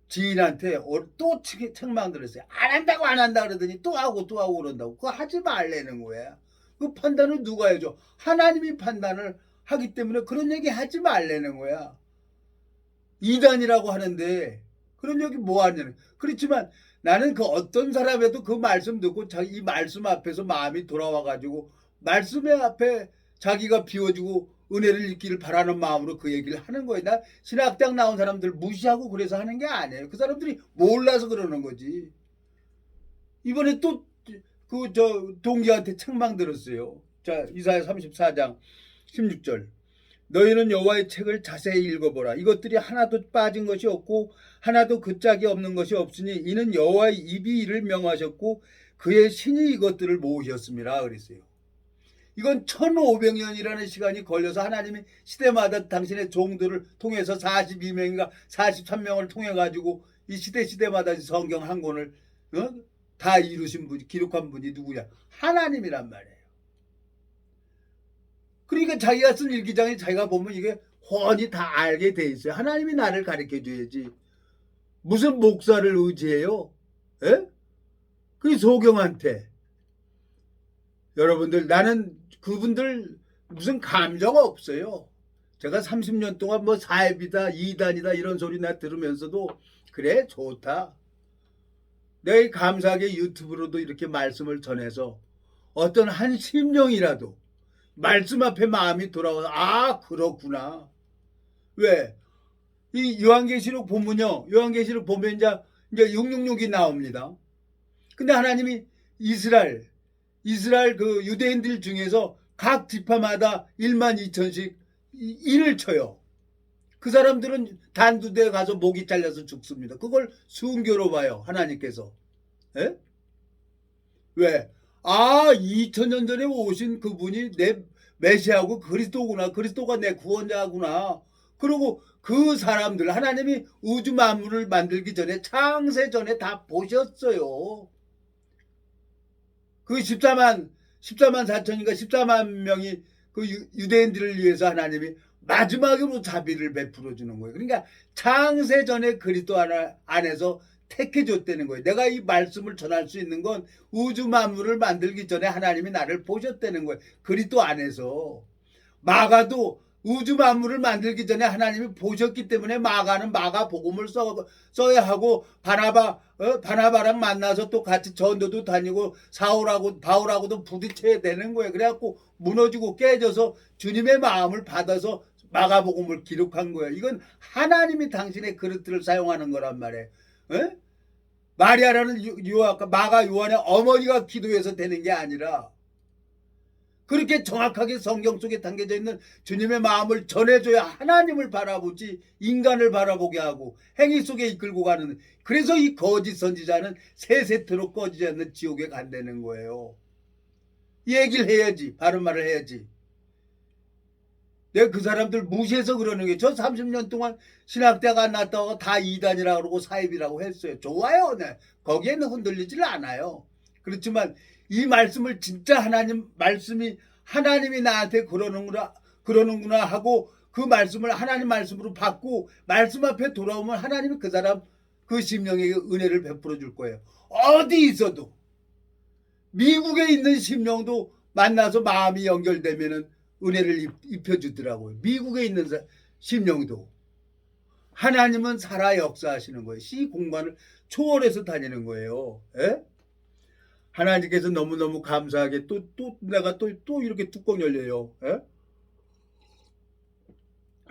지인한테 또 책망 들었어요. 안 한다고 그러더니 또 하고 그런다고. 그거 하지 말라는 거야. 그 판단을 누가 해줘? 하나님이 판단을 하기 때문에 그런 얘기 하지 말라는 거야. 이단이라고 하는데 그런 얘기 뭐 하냐는. 그렇지만 나는 그 어떤 사람에도 그 말씀 듣고 이 말씀 앞에서 마음이 돌아와가지고 말씀의 앞에 자기가 비워주고 은혜를 입기를 바라는 마음으로 그 얘기를 하는 거예요. 나 신학대학 나온 사람들 무시하고 그래서 하는 게 아니에요. 그 사람들이 몰라서 그러는 거지. 이번에 또 그 동기한테 책망 들었어요. 자 이사야 34장 16절 너희는 여호와의 책을 자세히 읽어보라. 이것들이 하나도 빠진 것이 없고 하나도 그 짝이 없는 것이 없으니 이는 여호와의 입이 이를 명하셨고 그의 신이 이것들을 모으셨습니다. 그랬어요. 이건 1500년이라는 시간이 걸려서 하나님이 시대마다 당신의 종들을 통해서 42명인가 43명을 통해 가지고 이 시대마다 성경 한 권을 다 이루신 분이 기록한 분이 누구냐? 하나님이란 말이에요. 그러니까 자기가 쓴 일기장에 자기가 보면 이게 훤히 다 알게 돼 있어요. 하나님이 나를 가르쳐 줘야지. 무슨 목사를 의지해요? 에? 그 소경한테. 여러분들, 나는 그분들 무슨 감정 없어요. 제가 30년 동안 뭐 사입이다, 이단이다 이런 소리 나 들으면서도 그래 좋다. 내가 감사하게 유튜브로도 이렇게 말씀을 전해서 어떤 한 심령이라도 말씀 앞에 마음이 돌아와서 아 그렇구나. 왜? 이 요한계시록 보면요. 요한계시록 보면 이제 666이 나옵니다. 근데 하나님이 이스라엘 그 유대인들 중에서 각 지파마다 1만 2천씩 일을 쳐요. 그 사람들은 단두대에 가서 목이 잘려서 죽습니다. 그걸 순교로 봐요. 하나님께서. 에? 왜? 아 2000년 전에 오신 그분이 내 메시아고 그리스도구나. 그리스도가 내 구원자구나. 그리고 그 사람들 하나님이 우주 만물을 만들기 전에 창세 전에 다 보셨어요. 그 14만 4천인가 14만 명이 그 유대인들을 위해서 하나님이 마지막으로 자비를 베풀어 주는 거예요. 그러니까 창세 전에 그리스도 안에서 택해 줬다는 거예요. 내가 이 말씀을 전할 수 있는 건 우주 만물을 만들기 전에 하나님이 나를 보셨다는 거예요. 그리스도 안에서. 마가도 우주 만물을 만들기 전에 하나님이 보셨기 때문에 마가는 마가 복음을 써야 하고 바나바랑 만나서 또 같이 전도도 다니고 바울하고도 부딪혀야 되는 거예요. 그래갖고 무너지고 깨져서 주님의 마음을 받아서 마가복음을 기록한 거예요. 이건 하나님이 당신의 그릇들을 사용하는 거란 말이에요. 에? 마리아라는 마가 요한의 어머니가 기도해서 되는 게 아니라 그렇게 정확하게 성경 속에 담겨져 있는 주님의 마음을 전해줘야 하나님을 바라보지 인간을 바라보게 하고 행위 속에 이끌고 가는, 그래서 이 거짓 선지자는 세세토록 꺼지지 않는 지옥에 간다는 거예요. 얘기를 해야지. 바른 말을 해야지. 내가 그 사람들 무시해서 그러는 게, 저 30년 동안 신학대가 안 났다고 다 이단이라고 그러고 사입이라고 했어요. 좋아요. 네. 거기에는 흔들리질 않아요. 그렇지만 이 말씀을 진짜 말씀이 하나님이 나한테 그러는구나 하고 그 말씀을 하나님 말씀으로 받고 말씀 앞에 돌아오면 하나님이 그 사람 그 심령에게 은혜를 베풀어 줄 거예요. 어디 있어도. 미국에 있는 심령도 만나서 마음이 연결되면은 은혜를 입혀주더라고요. 미국에 있는 심령도. 하나님은 살아 역사하시는 거예요. 시 공간을 초월해서 다니는 거예요. 에? 하나님께서 너무너무 감사하게 내가 또 이렇게 뚜껑 열려요. 에?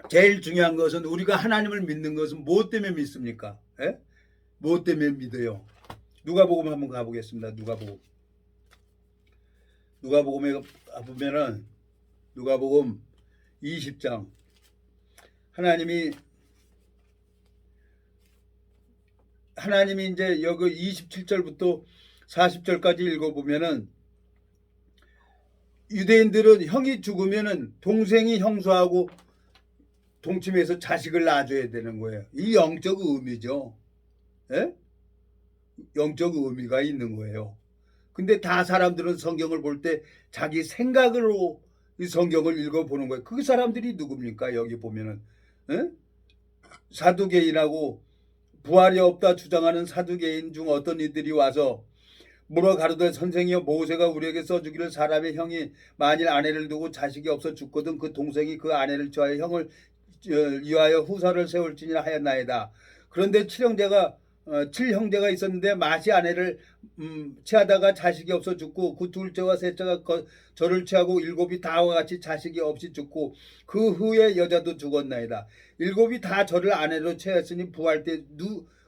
제일 중요한 것은 우리가 하나님을 믿는 것은 무엇 때문에 믿습니까? 에? 무엇 때문에 믿어요? 누가복음 한번 가보겠습니다. 누가복음에 가보면은 누가복음 20장 하나님이 이제 여기 27절부터 40절까지 읽어보면은 유대인들은 형이 죽으면은 동생이 형수하고 동침해서 자식을 낳아줘야 되는 거예요. 이 영적 의미죠. 에? 영적 의미가 있는 거예요. 근데 다 사람들은 성경을 볼 때 자기 생각으로 이 성경을 읽어보는 거예요. 그 사람들이 누굽니까? 여기 보면은 에? 사두개인하고 부활이 없다 주장하는 사두개인 중 어떤 이들이 와서 물어 가로되 선생이여 모세가 우리에게 써주기를 사람의 형이 만일 아내를 두고 자식이 없어 죽거든 그 동생이 그 아내를 취하여 형을 위하여 후사를 세울지니라 하였나이다. 그런데 칠 형제가 있었는데 맏이 아내를 취하다가 자식이 없어 죽고 그 둘째와 셋째가 저를 취하고 일곱이 다와 같이 자식이 없이 죽고 그 후에 여자도 죽었나이다. 일곱이 다 저를 아내로 취하였으니 부활 때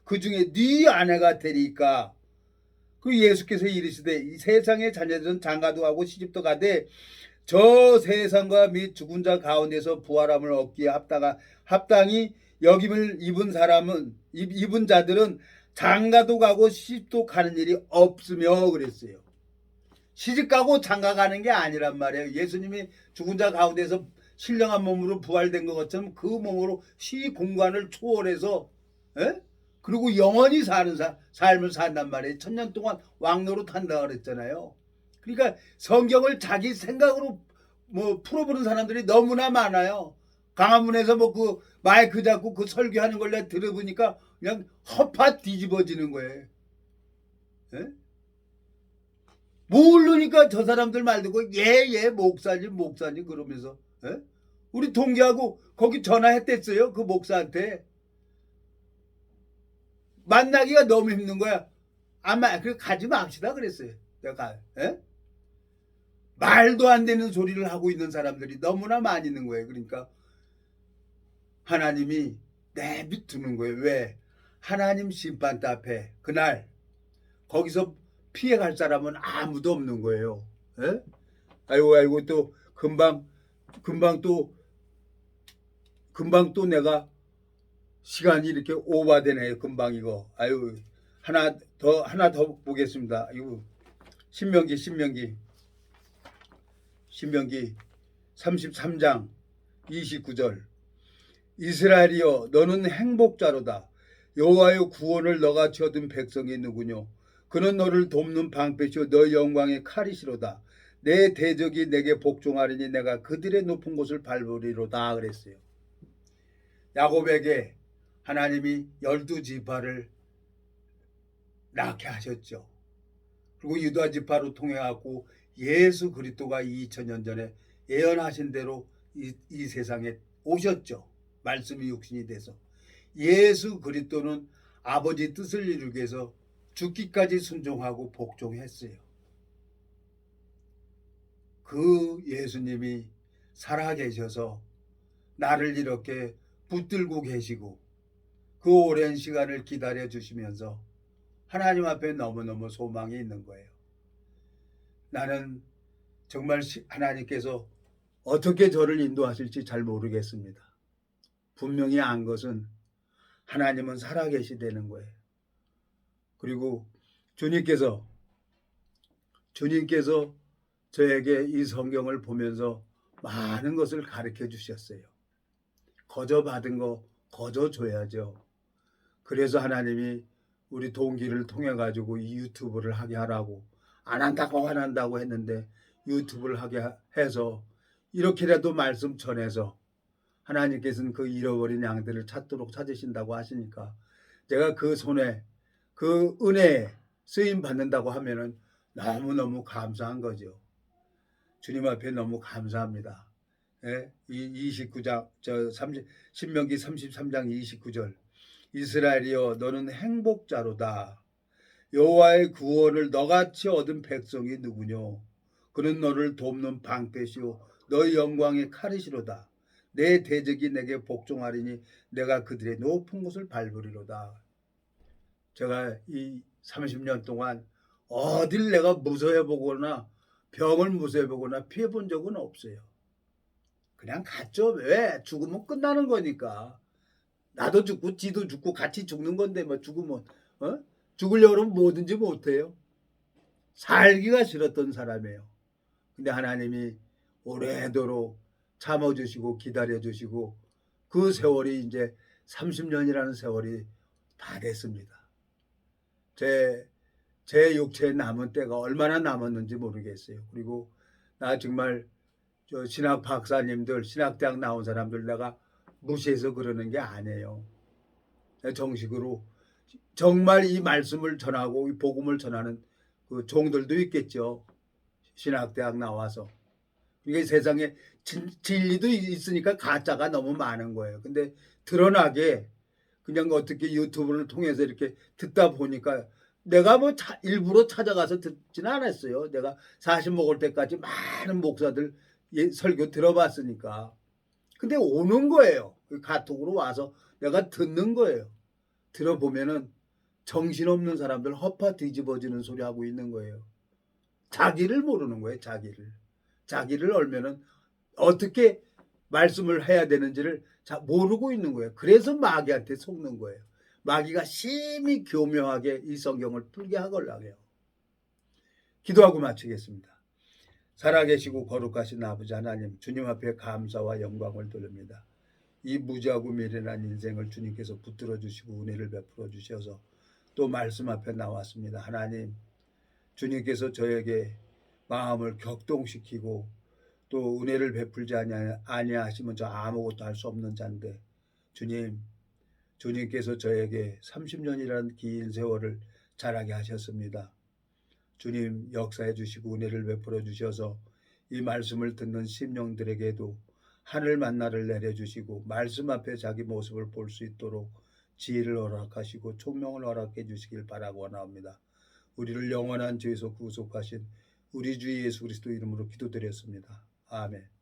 그 중에 네 아내가 되리까. 그 예수께서 이르시되 이 세상의 자녀들은 장가도 하고 시집도 가되 저 세상과 및 죽은 자 가운데서 부활함을 얻기에 합당히 여김을 입은 자들은 장가도 가고 시집도 가는 일이 없으며 그랬어요. 시집 가고 장가 가는 게 아니란 말이에요. 예수님이 죽은 자 가운데서 신령한 몸으로 부활된 것 같으면 그 몸으로 시 공간을 초월해서 그리고 영원히 사는 삶을 산단 말이에요. 1000년 동안 왕노릇 한다 그랬잖아요. 그러니까 성경을 자기 생각으로 풀어보는 사람들이 너무나 많아요. 강화문에서 그 마이크 잡고 그 설교하는 걸 내가 들어보니까 그냥 허파 뒤집어지는 거예요. 에? 모르니까 저 사람들 말 듣고 예 목사님 그러면서 예? 우리 동기하고 거기 전화했댔어요. 그 목사한테. 만나기가 너무 힘든 거야. 아마 그 가지 맙시다 그랬어요. 내가 예? 말도 안 되는 소리를 하고 있는 사람들이 너무나 많이 있는 거예요. 그러니까 하나님이 내비두는 거예요. 왜? 하나님 심판 앞에 그날 거기서 피해갈 사람은 아무도 없는 거예요. 예? 아이고 또 금방 또 내가 시간이 이렇게 오버되네요. 금방 이거. 아유 하나 더 보겠습니다. 이거 신명기 33장 29절. 이스라엘이여 너는 행복자로다. 여호와의 구원을 너같이 얻은 백성이 누구뇨? 그는 너를 돕는 방패시오 너의 영광의 칼이시로다. 내 대적이 내게 복종하리니 내가 그들의 높은 곳을 밟으리로다 그랬어요. 야곱에게 하나님이 12지파를 낳게 하셨죠. 그리고 유다 지파로 통해 갖고 예수 그리스도가 2000년 전에 예언하신 대로 이 세상에 오셨죠. 말씀이 육신이 돼서. 예수 그리스도는 아버지 뜻을 이루기 위해서 죽기까지 순종하고 복종했어요. 그 예수님이 살아계셔서 나를 이렇게 붙들고 계시고 그 오랜 시간을 기다려 주시면서 하나님 앞에 너무너무 소망이 있는 거예요. 나는 정말 하나님께서 어떻게 저를 인도하실지 잘 모르겠습니다. 분명히 안 것은 하나님은 살아계시다는 거예요. 그리고 주님께서 저에게 이 성경을 보면서 많은 것을 가르쳐 주셨어요. 거저 받은 거 거저 줘야죠. 그래서 하나님이 우리 동기를 통해 가지고 이 유튜브를 하게 하라고 안 한다고 했는데 유튜브를 하게 해서 이렇게라도 말씀 전해서 하나님께서는 그 잃어버린 양들을 찾도록 찾으신다고 하시니까 제가 그 손에 그 은혜에 쓰임 받는다고 하면은 너무너무 감사한 거죠. 주님 앞에 너무 감사합니다. 예? 이 29장 신명기 33장 29절. 이스라엘이여 너는 행복자로다. 여호와의 구원을 너같이 얻은 백성이 누구뇨? 그는 너를 돕는 방패시오 너의 영광의 칼이시로다. 내 대적이 내게 복종하리니 내가 그들의 높은 곳을 밟으리로다. 제가 이 30년 동안 어딜 내가 무서워보거나 병을 무서워보거나 피해본 적은 없어요. 그냥 갔죠. 왜? 죽으면 끝나는 거니까. 나도 죽고 지도 죽고 같이 죽는 건데 뭐 죽으면 죽으려고 그러면 뭐든지 못해요. 살기가 싫었던 사람이에요. 근데 하나님이 오래도록 참아주시고 기다려주시고 그 세월이 이제 30년이라는 세월이 다 됐습니다. 제 육체에 남은 때가 얼마나 남았는지 모르겠어요. 그리고 나 정말 저 신학 박사님들 신학대학 나온 사람들 내가 무시해서 그러는 게 아니에요. 정식으로 정말 이 말씀을 전하고 이 복음을 전하는 그 종들도 있겠죠. 신학대학 나와서. 이게 세상에 진리도 있으니까 가짜가 너무 많은 거예요. 근데 드러나게 그냥 어떻게 유튜브를 통해서 이렇게 듣다 보니까 내가 뭐 일부러 찾아가서 듣지는 않았어요. 내가 40 먹을 때까지 많은 목사들 설교 들어봤으니까. 근데 오는 거예요. 카톡으로 와서 내가 듣는 거예요. 들어보면은 정신없는 사람들 허파 뒤집어지는 소리 하고 있는 거예요. 자기를 모르는 거예요. 자기를 알면은 어떻게 말씀을 해야 되는지를 모르고 있는 거예요. 그래서 마귀한테 속는 거예요. 마귀가 심히 교묘하게 이 성경을 풀게 하려고 해요. 기도하고 마치겠습니다. 살아계시고 거룩하신 아버지 하나님, 주님 앞에 감사와 영광을 돌립니다. 이 무지하고 미련한 인생을 주님께서 붙들어 주시고 은혜를 베풀어 주셔서 또 말씀 앞에 나왔습니다. 하나님, 주님께서 저에게 마음을 격동시키고 또 은혜를 베풀지 아니하시면 저 아무것도 할 수 없는 자인데 주님께서 저에게 30년이라는 긴 세월을 자라게 하셨습니다. 주님 역사해 주시고 은혜를 베풀어 주셔서 이 말씀을 듣는 심령들에게도 하늘 만나를 내려주시고 말씀 앞에 자기 모습을 볼 수 있도록 지혜를 허락하시고 총명을 허락해 주시길 바라고 원합니다. 우리를 영원한 죄에서 구속하신 우리 주 예수 그리스도 이름으로 기도드렸습니다. 아멘.